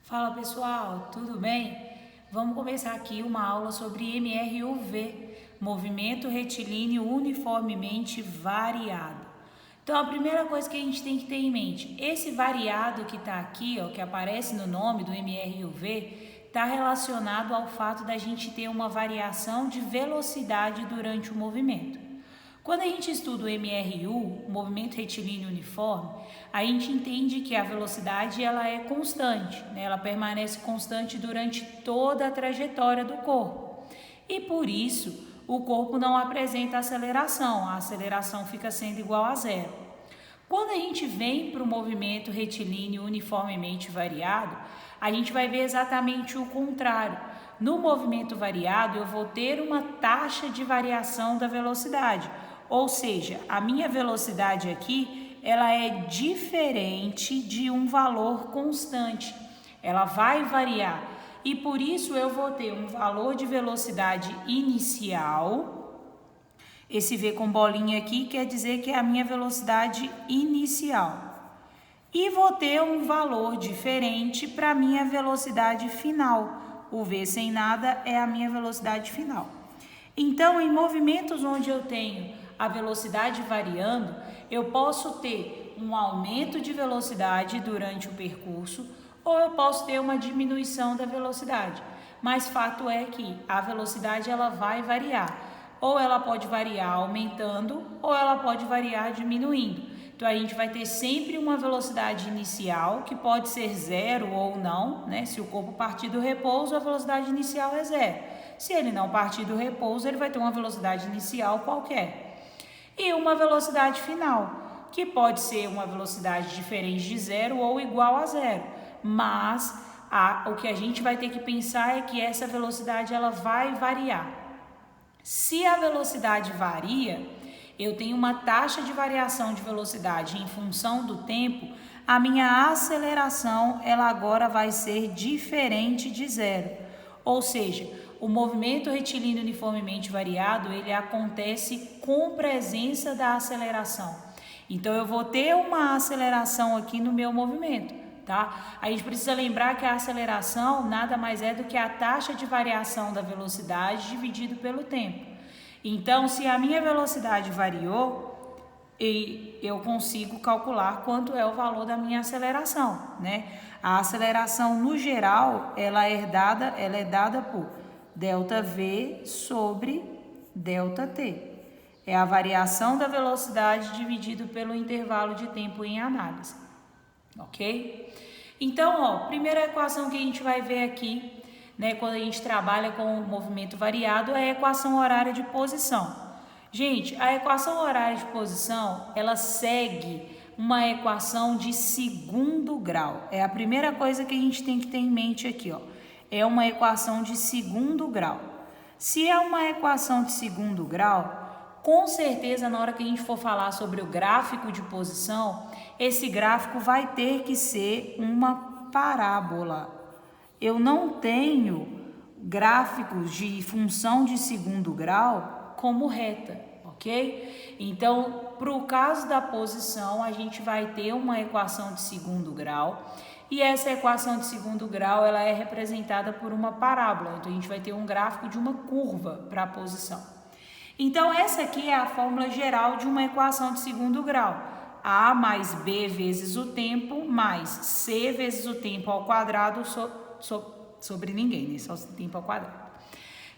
Fala pessoal, tudo bem? Vamos começar aqui uma aula sobre MRUV, movimento retilíneo uniformemente variado. Então a primeira coisa que a gente tem que ter em mente, esse variado que está aqui, ó, que aparece no nome do MRUV, está relacionado ao fato da gente ter uma variação de velocidade durante o movimento. Quando a gente estuda o MRU, movimento retilíneo uniforme, a gente entende que a velocidade ela é constante, né? Ela permanece constante durante toda a trajetória do corpo. E por isso, o corpo não apresenta aceleração, a aceleração fica sendo igual a zero. Quando a gente vem para o movimento retilíneo uniformemente variado, a gente vai ver exatamente o contrário. No movimento variado, eu vou ter uma taxa de variação da velocidade. Ou seja, a minha velocidade aqui, ela é diferente de um valor constante. Ela vai variar. E por isso eu vou ter um valor de velocidade inicial. Esse V com bolinha aqui quer dizer que é a minha velocidade inicial. E vou ter um valor diferente para a minha velocidade final. O V sem nada é a minha velocidade final. Então, em movimentos onde eu tenho a velocidade variando, eu posso ter um aumento de velocidade durante o percurso ou eu posso ter uma diminuição da velocidade. Mas fato é que a velocidade ela vai variar. Ou ela pode variar aumentando ou ela pode variar diminuindo. Então a gente vai ter sempre uma velocidade inicial que pode ser zero ou não, né? Se o corpo partir do repouso, a velocidade inicial é zero. Se ele não partir do repouso, ele vai ter uma velocidade inicial qualquer. E uma velocidade final, que pode ser uma velocidade diferente de zero ou igual a zero. Mas o que a gente vai ter que pensar é que essa velocidade ela vai variar. Se a velocidade varia, eu tenho uma taxa de variação de velocidade em função do tempo, a minha aceleração ela agora vai ser diferente de zero. Ou seja, o movimento retilíneo uniformemente variado, ele acontece com presença da aceleração. Então, eu vou ter uma aceleração aqui no meu movimento, tá? A gente precisa lembrar que a aceleração nada mais é do que a taxa de variação da velocidade dividido pelo tempo. Então, se a minha velocidade variou, eu consigo calcular quanto é o valor da minha aceleração, né? A aceleração, no geral, ela é dada por ΔV sobre ΔT. É a variação da velocidade dividido pelo intervalo de tempo em análise, ok? Então, ó, primeira equação que a gente vai ver aqui, né, quando a gente trabalha com o movimento variado, é a equação horária de posição. Gente, a equação horária de posição, ela segue uma equação de segundo grau. É a primeira coisa que a gente tem que ter em mente aqui, ó. É uma equação de segundo grau. Se é uma equação de segundo grau, com certeza na hora que a gente for falar sobre o gráfico de posição, esse gráfico vai ter que ser uma parábola. Eu não tenho gráficos de função de segundo grau como reta, ok? Então, para o caso da posição, a gente vai ter uma equação de segundo grau e essa equação de segundo grau ela é representada por uma parábola. Então, a gente vai ter um gráfico de uma curva para a posição. Então, essa aqui é a fórmula geral de uma equação de segundo grau. A mais B vezes o tempo mais C vezes o tempo ao quadrado sobre ninguém, né? Só o tempo ao quadrado.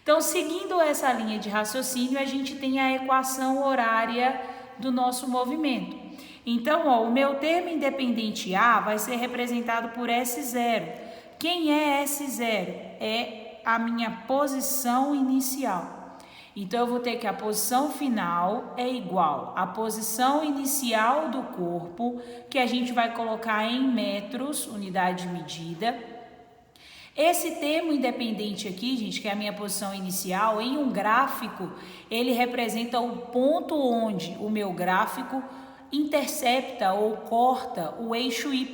Então, seguindo essa linha de raciocínio, a gente tem a equação horária do nosso movimento. Então, ó, o meu termo independente A vai ser representado por S0. Quem é S0? É a minha posição inicial. Então, eu vou ter que a posição final é igual à posição inicial do corpo, que a gente vai colocar em metros, unidade de medida. Esse termo independente aqui, gente, que é a minha posição inicial, em um gráfico, ele representa o ponto onde o meu gráfico intercepta ou corta o eixo Y,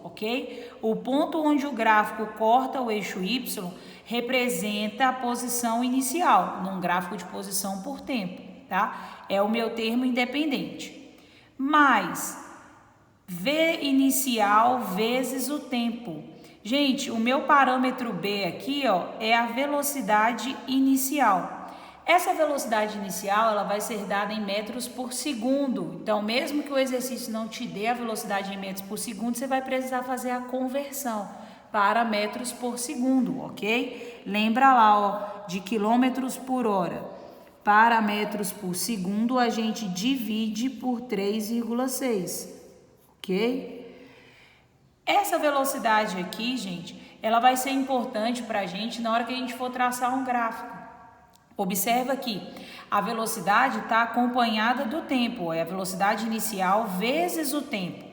ok? O ponto onde o gráfico corta o eixo Y representa a posição inicial, num gráfico de posição por tempo, tá? É o meu termo independente. Mais V inicial vezes o tempo. Gente, o meu parâmetro B aqui, ó, é a velocidade inicial. Essa velocidade inicial, ela vai ser dada em metros por segundo. Então, mesmo que o exercício não te dê a velocidade em metros por segundo, você vai precisar fazer a conversão para metros por segundo, ok? Lembra lá, ó, de quilômetros por hora para metros por segundo, a gente divide por 3,6, ok? Essa velocidade aqui, gente, ela vai ser importante para a gente na hora que a gente for traçar um gráfico. Observa que a velocidade está acompanhada do tempo, é a velocidade inicial vezes o tempo.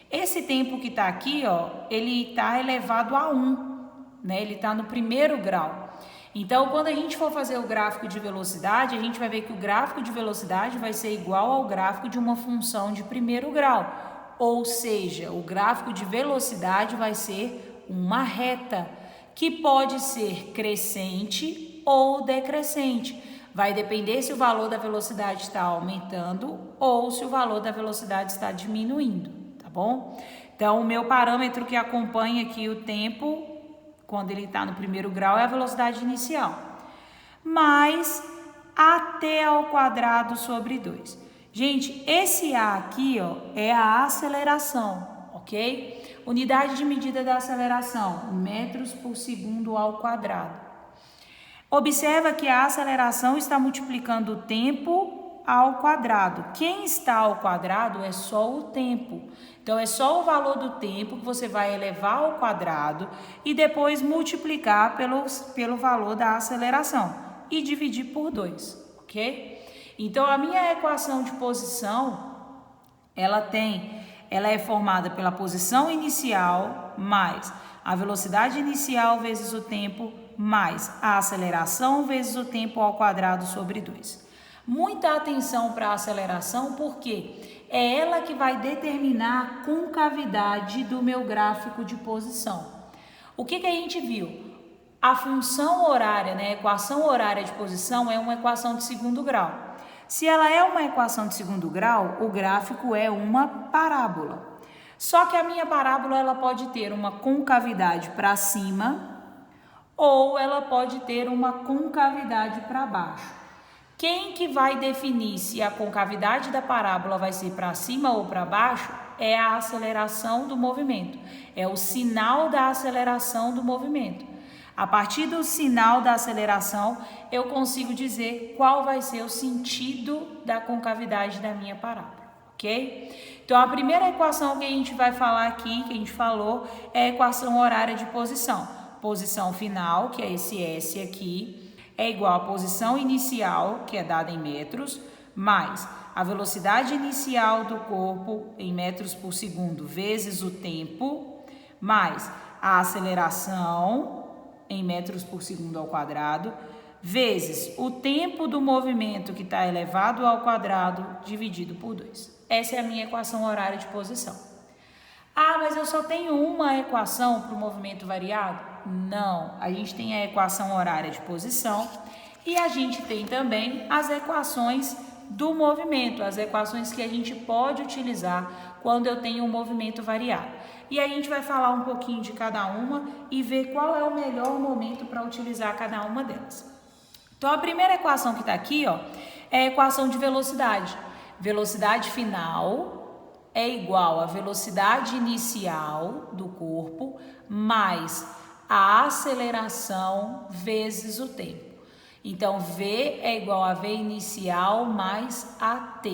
Esse tempo que está aqui, ó, ele está elevado a 1, né? Ele está no primeiro grau. Então, quando a gente for fazer o gráfico de velocidade, a gente vai ver que o gráfico de velocidade vai ser igual ao gráfico de uma função de primeiro grau. Ou seja, o gráfico de velocidade vai ser uma reta, que pode ser crescente ou decrescente. Vai depender se o valor da velocidade está aumentando ou se o valor da velocidade está diminuindo, tá bom? Então, o meu parâmetro que acompanha aqui o tempo, quando ele está no primeiro grau, é a velocidade inicial. Mais AT ao quadrado sobre 2. Gente, esse A aqui, ó, é a aceleração, ok? Unidade de medida da aceleração, metros por segundo ao quadrado. Observa que a aceleração está multiplicando o tempo ao quadrado. Quem está ao quadrado é só o tempo. Então, é só o valor do tempo que você vai elevar ao quadrado e depois multiplicar pelo valor da aceleração e dividir por 2, ok? Então, a minha equação de posição, ela é formada pela posição inicial mais a velocidade inicial vezes o tempo mais a aceleração vezes o tempo ao quadrado sobre 2. Muita atenção para a aceleração, porque é ela que vai determinar a concavidade do meu gráfico de posição. O que a gente viu? A função horária, né, a equação horária de posição é uma equação de segundo grau. Se ela é uma equação de segundo grau, o gráfico é uma parábola. Só que a minha parábola, ela pode ter uma concavidade para cima ou ela pode ter uma concavidade para baixo. Quem que vai definir se a concavidade da parábola vai ser para cima ou para baixo é a aceleração do movimento, é o sinal da aceleração do movimento. A partir do sinal da aceleração, eu consigo dizer qual vai ser o sentido da concavidade da minha parábola, ok? Então, a primeira equação que a gente vai falar aqui, que a gente falou, é a equação horária de posição. Posição final, que é esse S aqui, é igual à posição inicial, que é dada em metros, mais a velocidade inicial do corpo em metros por segundo vezes o tempo, mais a aceleração em metros por segundo ao quadrado, vezes o tempo do movimento que está elevado ao quadrado dividido por 2. Essa é a minha equação horária de posição. Ah, mas eu só tenho uma equação para o movimento variado? Não, a gente tem a equação horária de posição e a gente tem também as equações do movimento, as equações que a gente pode utilizar quando eu tenho um movimento variado. E a gente vai falar um pouquinho de cada uma e ver qual é o melhor momento para utilizar cada uma delas. Então, a primeira equação que está aqui, ó, é a equação de velocidade. Velocidade final é igual à velocidade inicial do corpo mais a aceleração vezes o tempo. Então, V é igual a V inicial mais AT.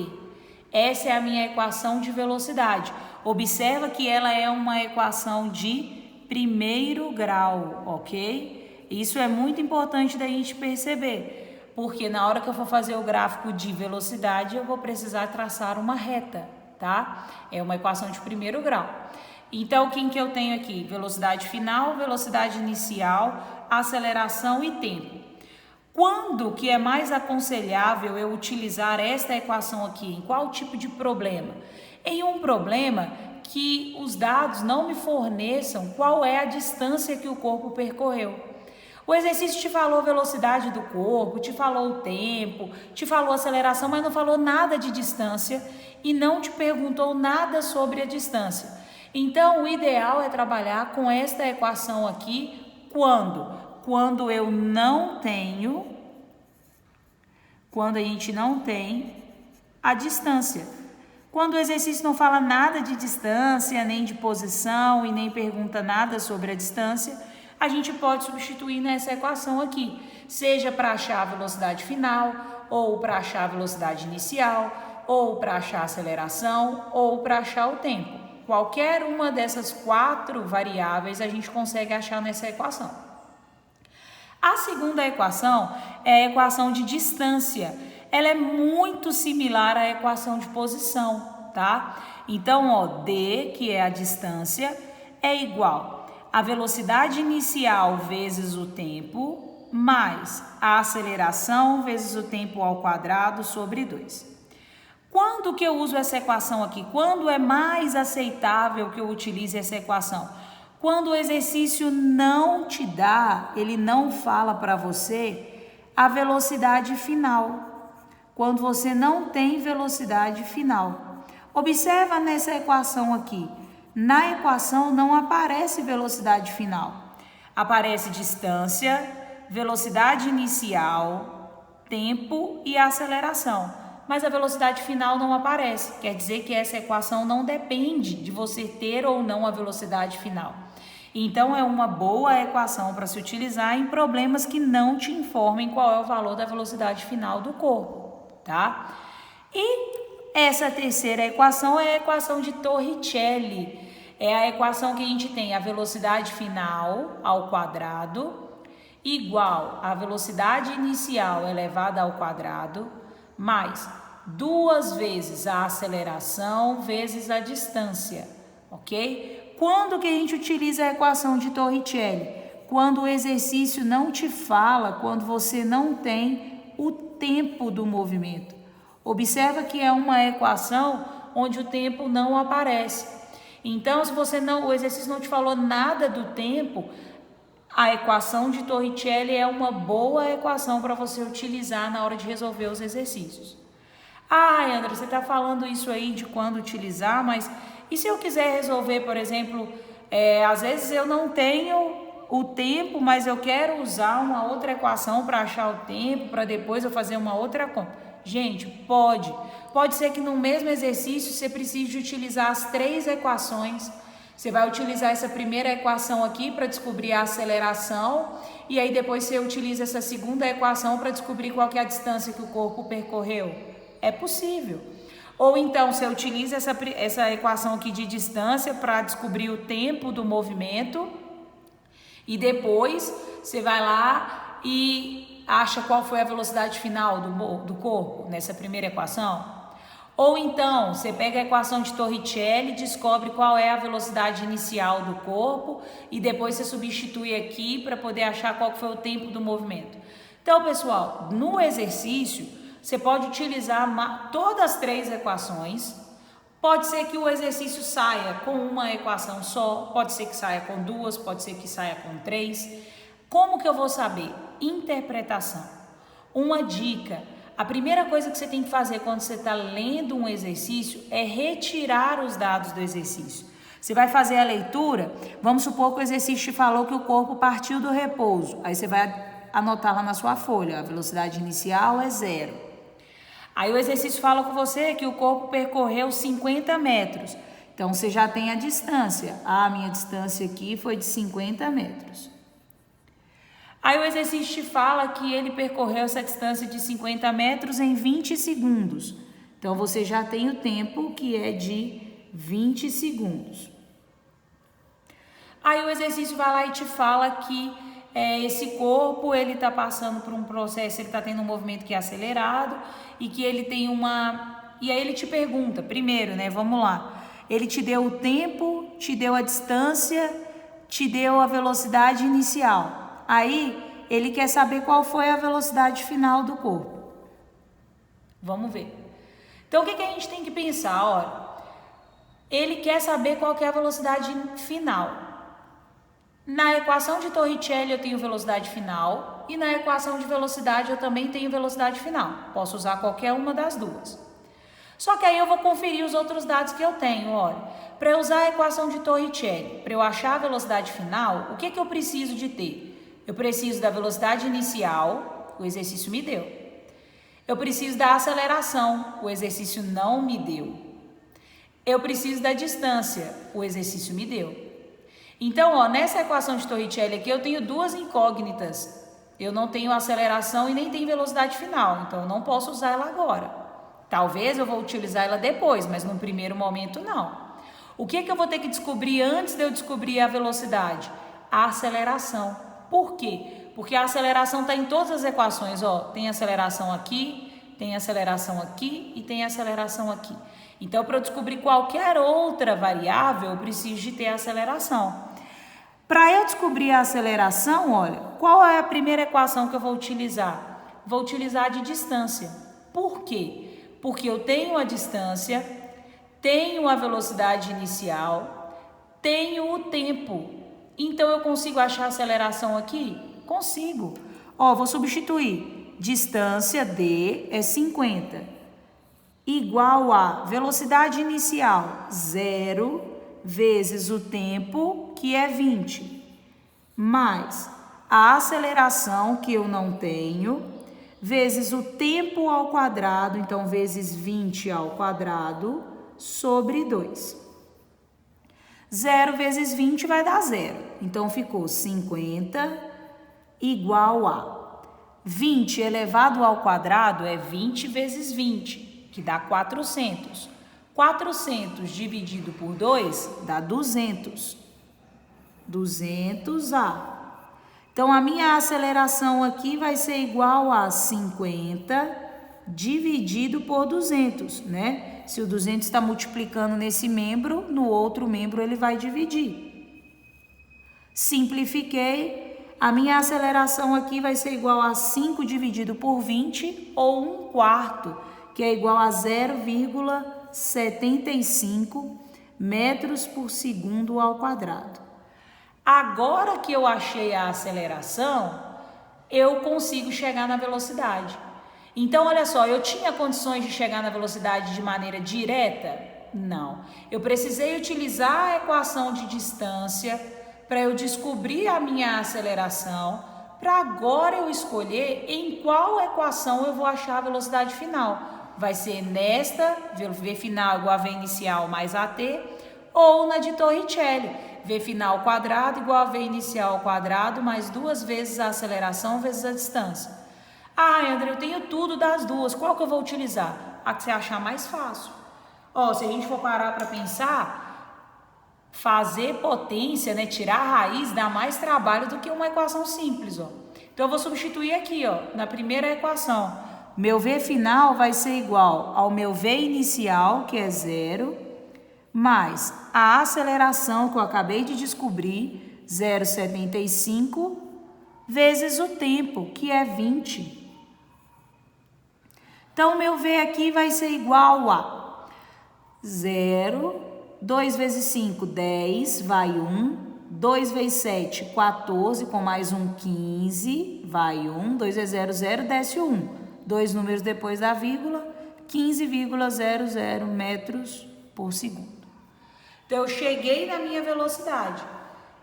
Essa é a minha equação de velocidade. Observa que ela é uma equação de primeiro grau, ok? Isso é muito importante da gente perceber, porque na hora que eu for fazer o gráfico de velocidade, eu vou precisar traçar uma reta, tá? É uma equação de primeiro grau. Então, quem que eu tenho aqui? Velocidade final, velocidade inicial, aceleração e tempo. Quando que é mais aconselhável eu utilizar esta equação aqui? Em qual tipo de problema? Em um problema que os dados não me forneçam qual é a distância que o corpo percorreu. O exercício te falou velocidade do corpo, te falou o tempo, te falou aceleração, mas não falou nada de distância e não te perguntou nada sobre a distância. Então, o ideal é trabalhar com esta equação aqui quando a gente não tem a distância. Quando o exercício não fala nada de distância, nem de posição e nem pergunta nada sobre a distância, a gente pode substituir nessa equação aqui, seja para achar a velocidade final, ou para achar a velocidade inicial, ou para achar a aceleração, ou para achar o tempo. Qualquer uma dessas 4 variáveis a gente consegue achar nessa equação. A segunda equação é a equação de distância. Ela é muito similar à equação de posição, tá? Então, ó, D, que é a distância, é igual a velocidade inicial vezes o tempo, mais a aceleração vezes o tempo ao quadrado sobre 2. Quando que eu uso essa equação aqui? Quando é mais aceitável que eu utilize essa equação? Quando o exercício não te dá, ele não fala para você a velocidade final. Quando você não tem velocidade final. Observa nessa equação aqui. Na equação não aparece velocidade final. Aparece distância, velocidade inicial, tempo e aceleração. Mas a velocidade final não aparece. Quer dizer que essa equação não depende de você ter ou não a velocidade final. Então, é uma boa equação para se utilizar em problemas que não te informem qual é o valor da velocidade final do corpo, tá? E essa terceira equação é a equação de Torricelli. É a equação que a gente tem a velocidade final ao quadrado igual a velocidade inicial elevada ao quadrado mais 2 vezes a aceleração vezes a distância, ok? Quando que a gente utiliza a equação de Torricelli? Quando o exercício não te fala, quando você não tem o tempo do movimento. Observa que é uma equação onde o tempo não aparece. Então, se o exercício não te falou nada do tempo, a equação de Torricelli é uma boa equação para você utilizar na hora de resolver os exercícios. Ah, André, você está falando isso aí de quando utilizar, mas e se eu quiser resolver, por exemplo, às vezes eu não tenho o tempo, mas eu quero usar uma outra equação para achar o tempo, para depois eu fazer uma outra conta. Gente, pode. Pode ser que no mesmo exercício você precise utilizar as 3 equações. Você vai utilizar essa primeira equação aqui para descobrir a aceleração e aí depois você utiliza essa segunda equação para descobrir qual que é a distância que o corpo percorreu. É possível. Ou então você utiliza essa equação aqui de distância para descobrir o tempo do movimento e depois você vai lá e acha qual foi a velocidade final do corpo nessa primeira equação. Ou então, você pega a equação de Torricelli, descobre qual é a velocidade inicial do corpo e depois você substitui aqui para poder achar qual foi o tempo do movimento. Então, pessoal, no exercício, você pode utilizar todas as 3 equações. Pode ser que o exercício saia com uma equação só, pode ser que saia com 2, pode ser que saia com 3. Como que eu vou saber? Interpretação. Uma dica. A primeira coisa que você tem que fazer quando você está lendo um exercício é retirar os dados do exercício. Você vai fazer a leitura, vamos supor que o exercício te falou que o corpo partiu do repouso. Aí você vai anotar lá na sua folha, a velocidade inicial é 0. Aí o exercício fala com você que o corpo percorreu 50 metros. Então você já tem a distância. A minha distância aqui foi de 50 metros. Aí o exercício te fala que ele percorreu essa distância de 50 metros em 20 segundos. Então, você já tem o tempo que é de 20 segundos. Aí o exercício vai lá e te fala que esse corpo, ele está passando por um processo, ele está tendo um movimento que é acelerado e que ele tem uma... E aí ele te pergunta, primeiro, né, vamos lá. Ele te deu o tempo, te deu a distância, te deu a velocidade inicial. Aí, ele quer saber qual foi a velocidade final do corpo. Vamos ver. Então, o que a gente tem que pensar? Olha, ele quer saber qual que é a velocidade final. Na equação de Torricelli eu tenho velocidade final e na equação de velocidade eu também tenho velocidade final. Posso usar qualquer uma das duas. Só que aí eu vou conferir os outros dados que eu tenho. Olha, para eu usar a equação de Torricelli, para eu achar a velocidade final, o que eu preciso de ter? Eu preciso da velocidade inicial, o exercício me deu. Eu preciso da aceleração, o exercício não me deu. Eu preciso da distância, o exercício me deu. Então, ó, nessa equação de Torricelli aqui, eu tenho duas incógnitas. Eu não tenho aceleração e nem tenho velocidade final, então eu não posso usar ela agora. Talvez eu vou utilizar ela depois, mas no primeiro momento não. O que eu vou ter que descobrir antes de eu descobrir a velocidade? A aceleração. Por quê? Porque a aceleração está em todas as equações, ó. Tem aceleração aqui, tem aceleração aqui e tem aceleração aqui. Então, para eu descobrir qualquer outra variável, eu preciso de ter a aceleração. Para eu descobrir a aceleração, olha, qual é a primeira equação que eu vou utilizar? Vou utilizar a de distância. Por quê? Porque eu tenho a distância, tenho a velocidade inicial, tenho o tempo. Então, eu consigo achar a aceleração aqui? Consigo. Ó, vou substituir. Distância D é 50. Igual a velocidade inicial, 0, vezes o tempo, que é 20. Mais a aceleração, que eu não tenho, vezes o tempo ao quadrado, então, vezes 20 ao quadrado, sobre 2. 0 vezes 20 vai dar 0. Então, ficou 50 igual a 20 elevado ao quadrado é 20 vezes 20, que dá 400. 400 dividido por 2 dá 200. 200A. Então, a minha aceleração aqui vai ser igual a 50 dividido por 200, né? Se o 200 está multiplicando nesse membro, no outro membro ele vai dividir. Simplifiquei, a minha aceleração aqui vai ser igual a 5 dividido por 20, ou 1/4, que é igual a 0,75 metros por segundo ao quadrado. Agora que eu achei a aceleração, eu consigo chegar na velocidade. Então, olha só, eu tinha condições de chegar na velocidade de maneira direta? Não. Eu precisei utilizar a equação de distância para eu descobrir a minha aceleração, para agora eu escolher em qual equação eu vou achar a velocidade final. Vai ser nesta, V final igual a V inicial mais AT, ou na de Torricelli. V final ao quadrado igual a V inicial ao quadrado mais 2 vezes a aceleração vezes a distância. Ah, André, eu tenho tudo das duas. Qual que eu vou utilizar? A que você achar mais fácil. Ó, se a gente for parar para pensar, fazer potência, né, tirar a raiz dá mais trabalho do que uma equação simples, ó. Então, eu vou substituir aqui, ó, na primeira equação. Meu V final vai ser igual ao meu V inicial, que é 0, mais a aceleração que eu acabei de descobrir, 0,75, vezes o tempo, que é 20. Então, meu V aqui vai ser igual a 0, 2 vezes 5, 10, vai 1, 2 vezes 7, 14, com mais um, 15, vai 1, 2 vezes 0, 0, desce 1. 2 números depois da vírgula, 15,00 metros por segundo. Então, eu cheguei na minha velocidade.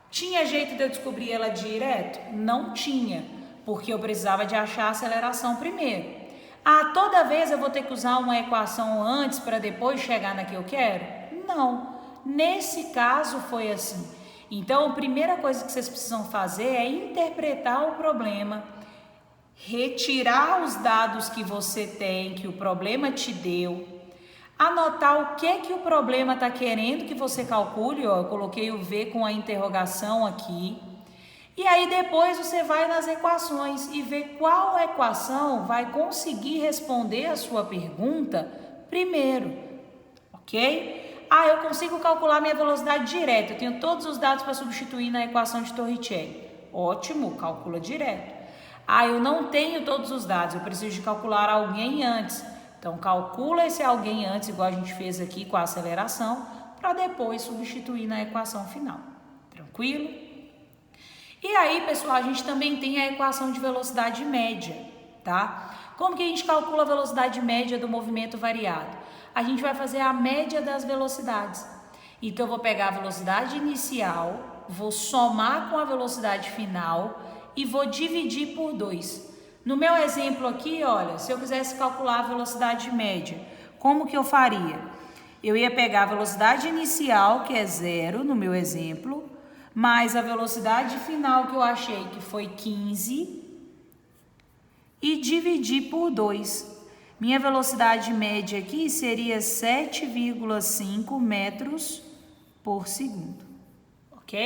Tinha jeito de eu descobrir ela direto? Não tinha, porque eu precisava de achar a aceleração primeiro. Ah, toda vez eu vou ter que usar uma equação antes para depois chegar na que eu quero? Não. Nesse caso foi assim. Então, a primeira coisa que vocês precisam fazer é interpretar o problema, retirar os dados que você tem, que o problema te deu, anotar o que o problema está querendo que você calcule, ó, eu coloquei o V com a interrogação aqui, e aí depois você vai nas equações e vê qual equação vai conseguir responder a sua pergunta primeiro, ok? Ah, eu consigo calcular minha velocidade direta, eu tenho todos os dados para substituir na equação de Torricelli. Ótimo, calcula direto. Ah, eu não tenho todos os dados, eu preciso de calcular alguém antes. Então, calcula esse alguém antes, igual a gente fez aqui com a aceleração, para depois substituir na equação final. Tranquilo? E aí, pessoal, a gente também tem a equação de velocidade média, tá? Como que a gente calcula a velocidade média do movimento variado? a gente vai fazer a média das velocidades. Então, eu vou pegar a velocidade inicial, vou somar com a velocidade final e vou dividir por 2. No meu exemplo aqui, olha, se eu quisesse calcular a velocidade média, como que eu faria? Eu ia pegar a velocidade inicial, que é 0, no meu exemplo, mais a velocidade final que eu achei, que foi 15, e dividir por 2. Minha velocidade média aqui seria 7,5 metros por segundo, ok?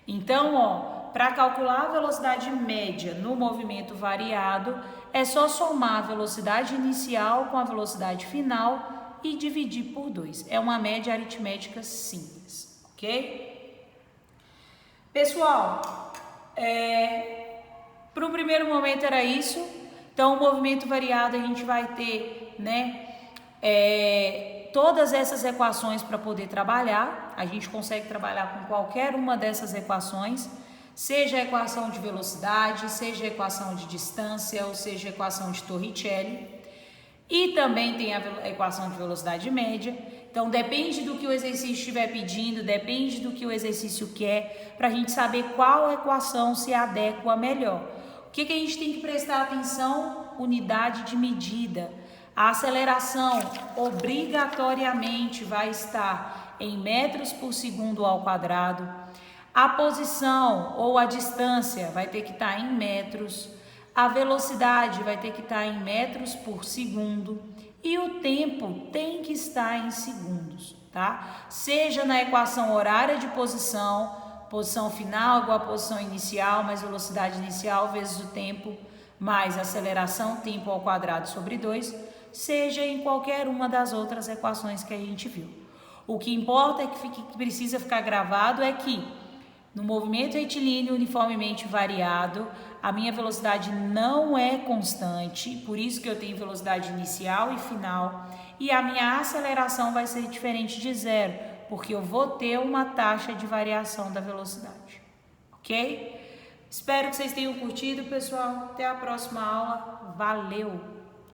Então, ó, para calcular a velocidade média no movimento variado, é só somar a velocidade inicial com a velocidade final e dividir por 2. É uma média aritmética simples, ok? Pessoal, para o primeiro momento era isso. Então, o movimento variado a gente vai ter, todas essas equações para poder trabalhar. A gente consegue trabalhar com qualquer uma dessas equações, seja a equação de velocidade, seja a equação de distância, ou seja a equação de Torricelli. E também tem a equação de velocidade média. Então, depende do que o exercício estiver pedindo, depende do que o exercício quer, para a gente saber qual equação se adequa melhor. O que a gente tem que prestar atenção? Unidade de medida. A aceleração obrigatoriamente vai estar em metros por segundo ao quadrado. A posição ou a distância vai ter que estar em metros. A velocidade vai ter que estar em metros por segundo. E o tempo tem que estar em segundos, tá? Seja na equação horária de posição final igual a posição inicial, mais velocidade inicial vezes o tempo, mais aceleração, tempo ao quadrado sobre 2, seja em qualquer uma das outras equações que a gente viu. O que importa é que precisa ficar gravado é que no movimento retilíneo uniformemente variado, a minha velocidade não é constante, por isso que eu tenho velocidade inicial e final, e a minha aceleração vai ser diferente de 0, porque eu vou ter uma taxa de variação da velocidade, ok? Espero que vocês tenham curtido, pessoal. Até a próxima aula. Valeu!